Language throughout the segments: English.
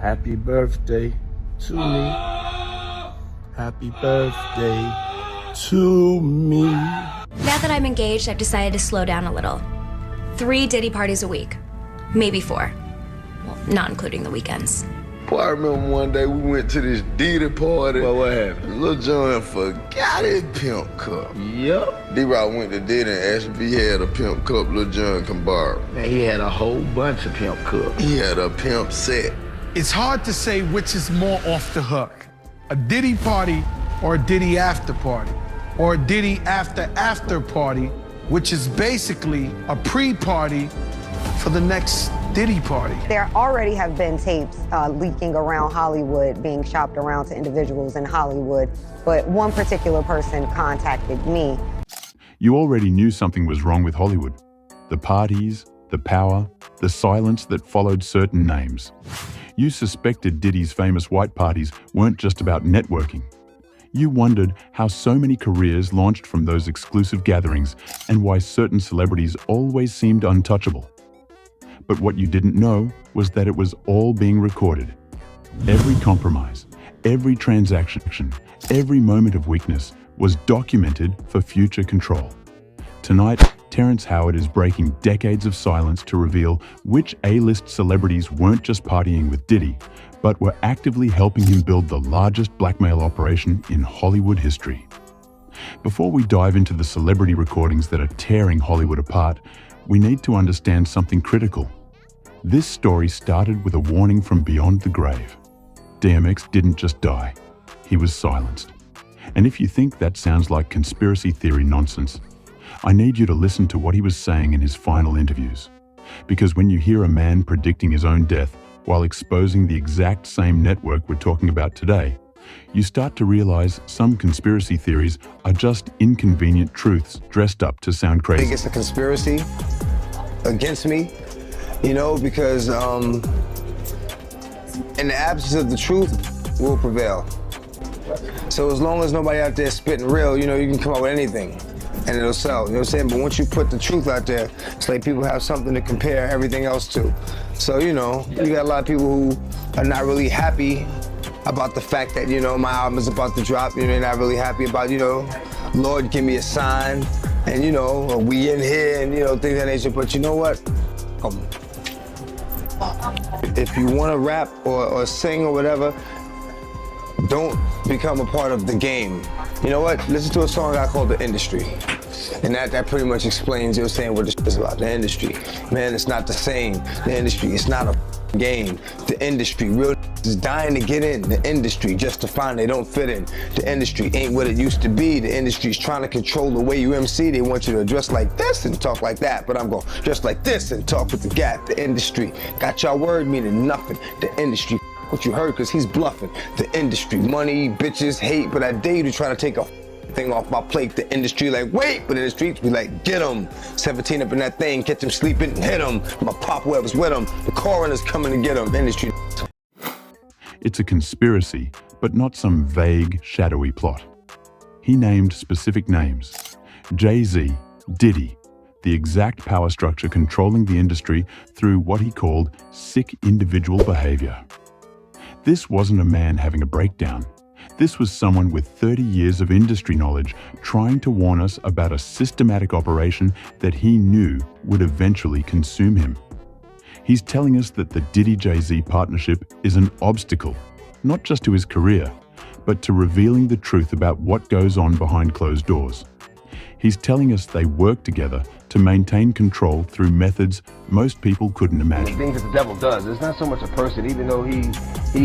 Happy birthday to me. Happy birthday to me. Now that I'm engaged, I've decided to slow down a little. 3 Diddy parties a week. Maybe 4. Well, not including the weekends. Boy, I remember one day we went to this Diddy party. Well, what happened? Lil Jon forgot his pimp cup. Yep. D-Rock went to Diddy and asked if he had a pimp cup Lil Jon can borrow. Man, he had a whole bunch of pimp cups. He had a pimp set. It's hard to say which is more off the hook, a Diddy party or a Diddy after party, or a Diddy after party, which is basically a pre-party for the next Diddy party. There already have been tapes leaking around Hollywood, being shopped around to individuals in Hollywood, but one particular person contacted me. You already knew something was wrong with Hollywood. The parties, the power, the silence that followed certain names. You suspected Diddy's famous white parties weren't just about networking. You wondered how so many careers launched from those exclusive gatherings and why certain celebrities always seemed untouchable. But what you didn't know was that it was all being recorded. Every compromise, every transaction, every moment of weakness was documented for future control. Tonight, Terrence Howard is breaking decades of silence to reveal which A-list celebrities weren't just partying with Diddy, but were actively helping him build the largest blackmail operation in Hollywood history. Before we dive into the celebrity recordings that are tearing Hollywood apart, we need to understand something critical. This story started with a warning from beyond the grave. DMX didn't just die, he was silenced. And if you think that sounds like conspiracy theory nonsense, I need you to listen to what he was saying in his final interviews. Because when you hear a man predicting his own death while exposing the exact same network we're talking about today, you start to realize some conspiracy theories are just inconvenient truths dressed up to sound I crazy. think it's a conspiracy against me, you know, because in the absence of the truth will prevail. So as long as nobody out there spitting real, you know, you can come up with anything and it'll sell, you know what I'm saying? But once you put the truth out there, it's like people have something to compare everything else to. So, you know, you got a lot of people who are not really happy about the fact that, you know, my album is about to drop. You know, they're not really happy about, you know, Lord, give me a sign, and, you know, we in here, and, you know, things of that nature. But you know what? If you want to rap or sing or whatever, don't become a part of the game. You know what? Listen to a song I called The Industry. And that pretty much explains, you know what I'm saying, what this is about. The industry. Man, it's not the same. The industry, it's not a game. The industry, real is dying to get in the industry just to find they don't fit in. The industry ain't what it used to be. The industry's trying to control the way you MC. They want you to dress like this and talk like that, but I'm going to dress like this and talk with the gap. The industry got y'all word meaning nothing. The industry, what you heard, because he's bluffing. The industry, money, bitches, hate, but I dare you to try to take a thing off my plate. The industry like, wait, but in the streets we like, get him. 17 up in that thing, catch him sleeping, hit him. My pop web's with him. The coroner's coming to get him. Industry. It's a conspiracy, but not some vague, shadowy plot. He named specific names. Jay-Z, Diddy, the exact power structure controlling the industry through what he called sick individual behavior. This wasn't a man having a breakdown. This was someone with 30 years of industry knowledge trying to warn us about a systematic operation that he knew would eventually consume him. He's telling us that the Diddy-Jay-Z partnership is an obstacle, not just to his career, but to revealing the truth about what goes on behind closed doors. He's telling us they work together to maintain control through methods most people couldn't imagine. The things that the devil does, it's not so much a person, even though he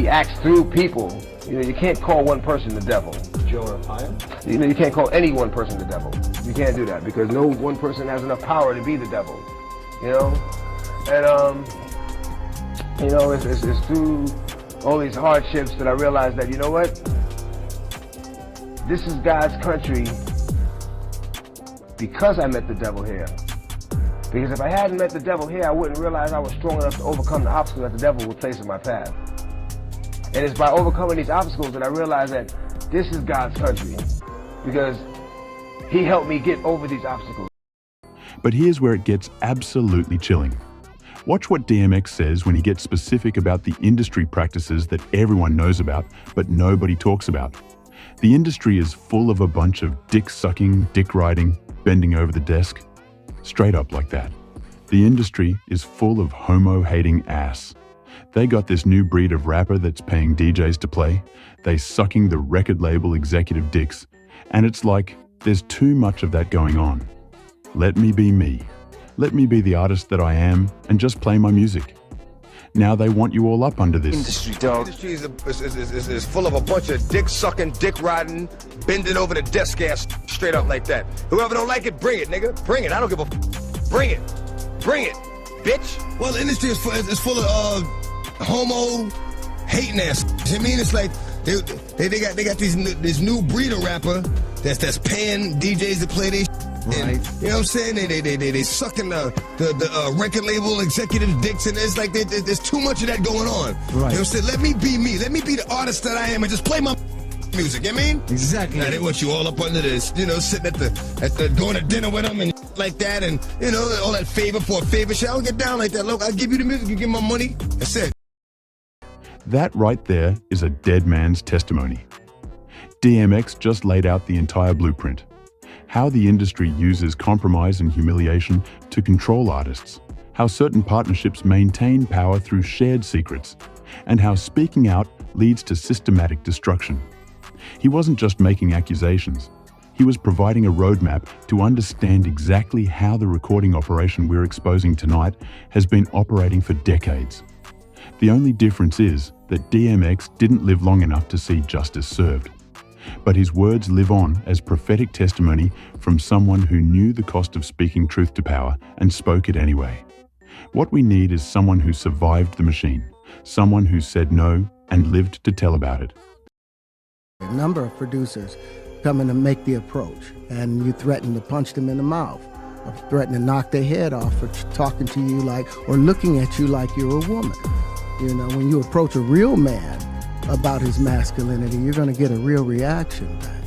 acts through people. You know, you can't call one person the devil. You know, you can't call any one person the devil. You can't do that because no one person has enough power to be the devil. You know, and you know, it's through all these hardships that I realized that, you know what, this is God's country because I met the devil here. Because if I hadn't met the devil here, I wouldn't realize I was strong enough to overcome the obstacles that the devil would place in my path. And it's by overcoming these obstacles that I realized that this is God's country because he helped me get over these obstacles. But here's where it gets absolutely chilling. Watch what DMX says when he gets specific about the industry practices that everyone knows about, but nobody talks about. The industry is full of a bunch of dick-sucking, dick-riding, bending over the desk. Straight up like that. The industry is full of homo-hating ass. They got this new breed of rapper that's paying DJs to play. They sucking the record label executive dicks. And it's like, there's too much of that going on. Let me be me. Let me be the artist that I am and just play my music. Now they want you all up under this. Industry, dog. Industry is full of a bunch of dick-sucking, dick-riding, bending over the desk ass straight up like that. Whoever don't like it, bring it, nigga. Bring it. I don't give a Bring it. Bring it, bitch. Well, the industry is full of homo hating ass. I mean, it's like they got this new breed of rapper that's paying DJs to play their Right. and, you know what I'm saying? They sucking the record label executive dicks, and it's like there's too much of that going on. Right. You know what I'm saying? Let me be me. Let me be the artist that I am and just play my music. You know what I mean? Exactly. Now they want you all up under this, you know, sitting at the going to dinner with them and like that, and you know, all that favor for a favor shit. I don't get down like that. Look, I'll give you the music, you give my money. That's it. That right there is a dead man's testimony. DMX just laid out the entire blueprint. How the industry uses compromise and humiliation to control artists, how certain partnerships maintain power through shared secrets, and how speaking out leads to systematic destruction. He wasn't just making accusations. He was providing a roadmap to understand exactly how the recording operation we're exposing tonight has been operating for decades. The only difference is that DMX didn't live long enough to see justice served. But his words live on as prophetic testimony from someone who knew the cost of speaking truth to power and spoke it anyway. What we need is someone who survived the machine, someone who said no and lived to tell about it. A number of producers come in to make the approach, and you threaten to punch them in the mouth, or threaten to knock their head off for talking to you like, or looking at you like you're a woman. You know, when you approach a real man about his masculinity, you're going to get a real reaction back.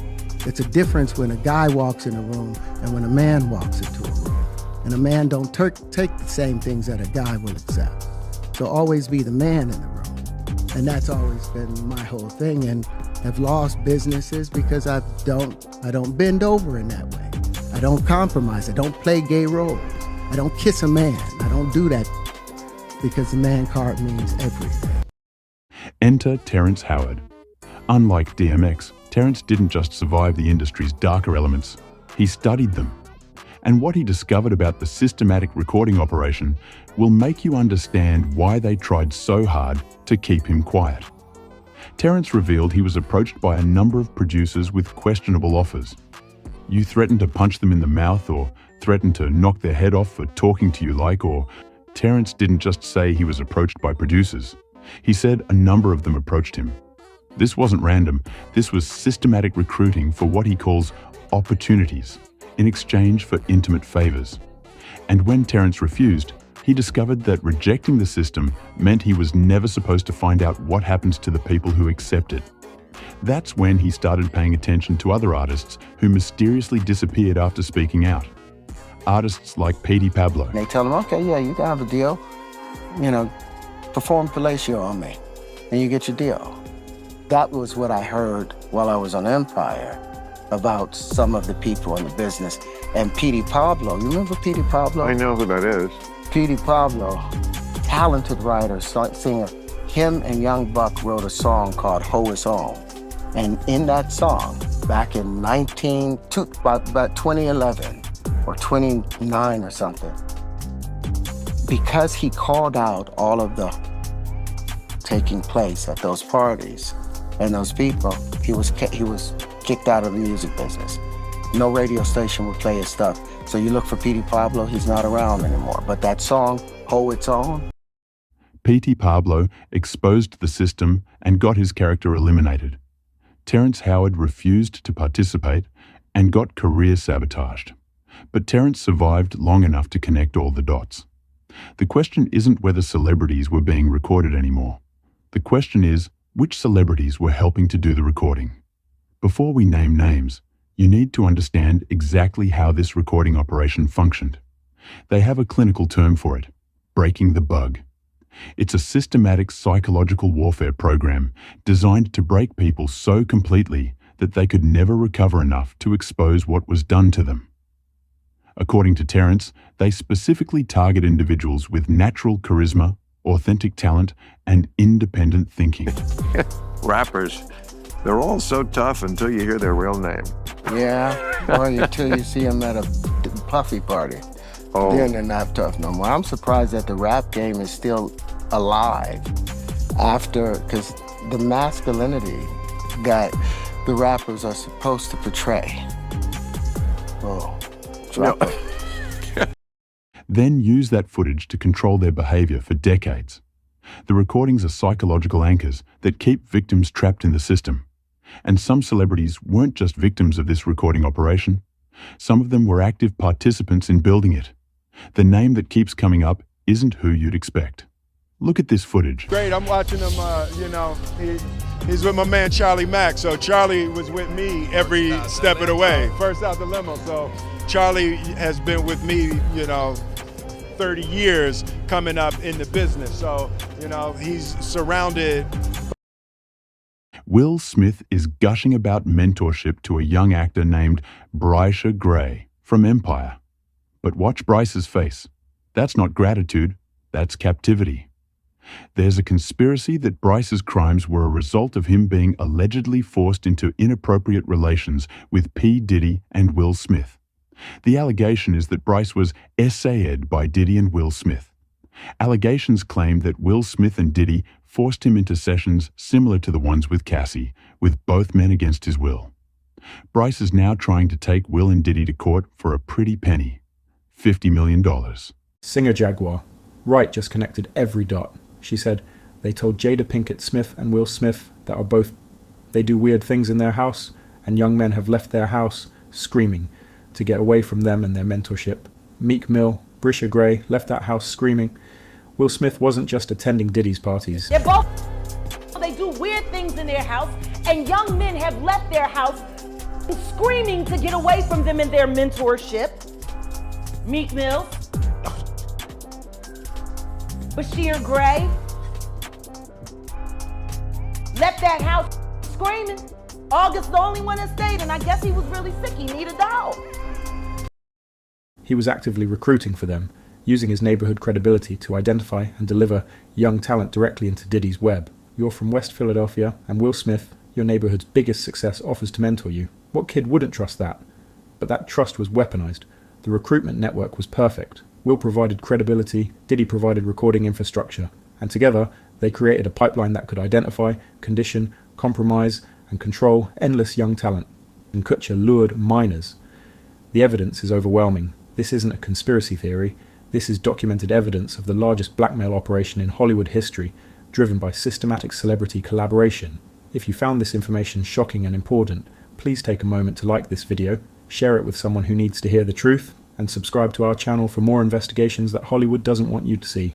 It's a difference when a guy walks in a room and when a man walks into a room. And a man don't take the same things that a guy will accept. So always be the man in the room. And that's always been my whole thing. And I've lost businesses because I don't bend over in that way. I don't compromise. I don't play gay roles. I don't kiss a man. I don't do that because the man card means everything. Enter Terrence Howard. Unlike DMX, Terrence didn't just survive the industry's darker elements, he studied them. And what he discovered about the systematic recording operation will make you understand why they tried so hard to keep him quiet. Terrence revealed he was approached by a number of producers with questionable offers. You threatened to punch them in the mouth or threatened to knock their head off for talking to you like, or Terrence didn't just say he was approached by producers. He said a number of them approached him. This wasn't random. This was systematic recruiting for what he calls opportunities in exchange for intimate favors. And when Terrence refused, he discovered that rejecting the system meant he was never supposed to find out what happens to the people who accept it. That's when he started paying attention to other artists who mysteriously disappeared after speaking out. Artists like Petey Pablo. They tell him, okay, yeah, you can have a deal. You know, perform fellatio on me, and you get your deal. That was what I heard while I was on Empire about some of the people in the business. And Petey Pablo, you remember Petey Pablo? I know who that is. Petey Pablo, talented writer, singer. Him and Young Buck wrote a song called Ho His Own. And in that song, back in about 2011 or 29 or something, because he called out all of the taking place at those parties and those people, he was kicked out of the music business. No radio station would play his stuff. So you look for Petey Pablo, he's not around anymore. But that song, Ho Its Own. Petey Pablo exposed the system and got his character eliminated. Terrence Howard refused to participate and got career sabotaged. But Terrence survived long enough to connect all the dots. The question isn't whether celebrities were being recorded anymore. The question is, which celebrities were helping to do the recording? Before we name names, you need to understand exactly how this recording operation functioned. They have a clinical term for it: Breaking the Bug. It's a systematic psychological warfare program designed to break people so completely that they could never recover enough to expose what was done to them. According to Terrence, they specifically target individuals with natural charisma, authentic talent, and independent thinking. Rappers, they're all so tough until you hear their real name. Yeah, or until you see them at a puffy party. Oh. Then they're not tough no more. I'm surprised that the rap game is still alive after, because the masculinity that the rappers are supposed to portray. Oh, drop it. Then use that footage to control their behavior for decades. The recordings are psychological anchors that keep victims trapped in the system. And some celebrities weren't just victims of this recording operation. Some of them were active participants in building it. The name that keeps coming up isn't who you'd expect. Look at this footage. Great, I'm watching him, he's with my man Charlie Mack, so Charlie was with me every step of the way. First out the limo, so Charlie has been with me, 30 years coming up in the business, so, he's surrounded. Will Smith is gushing about mentorship to a young actor named Bryce Gray from Empire. But watch Bryce's face. That's not gratitude, that's captivity. There's a conspiracy that Bryce's crimes were a result of him being allegedly forced into inappropriate relations with P. Diddy and Will Smith. The allegation is that Bryce was essayed by Diddy and Will Smith. Allegations claim that Will Smith and Diddy forced him into sessions similar to the ones with Cassie, with both men against his will. Bryce is now trying to take Will and Diddy to court for a pretty penny, $50 million. Singer Jaguar. Wright just connected every dot. She said, they told Jada Pinkett Smith and Will Smith that they do weird things in their house, and young men have left their house screaming to get away from them and their mentorship. Meek Mill, Brisha Gray left that house screaming. Will Smith wasn't just attending Diddy's parties. They're both, they do weird things in their house, and young men have left their house screaming to get away from them and their mentorship. Meek Mill, Bashir Gray left that house screaming. August the only one that stayed, and I guess he was really sick. He needed a dog. He was actively recruiting for them, using his neighborhood credibility to identify and deliver young talent directly into Diddy's web. You're from West Philadelphia, and Will Smith, your neighborhood's biggest success, offers to mentor you. What kid wouldn't trust that? But that trust was weaponized. The recruitment network was perfect. Will provided credibility, Diddy provided recording infrastructure, and together they created a pipeline that could identify, condition, compromise, and control endless young talent. And Kutcher lured minors. The evidence is overwhelming. This isn't a conspiracy theory. This is documented evidence of the largest blackmail operation in Hollywood history, driven by systematic celebrity collaboration. If you found this information shocking and important, please take a moment to like this video, share it with someone who needs to hear the truth, and subscribe to our channel for more investigations that Hollywood doesn't want you to see.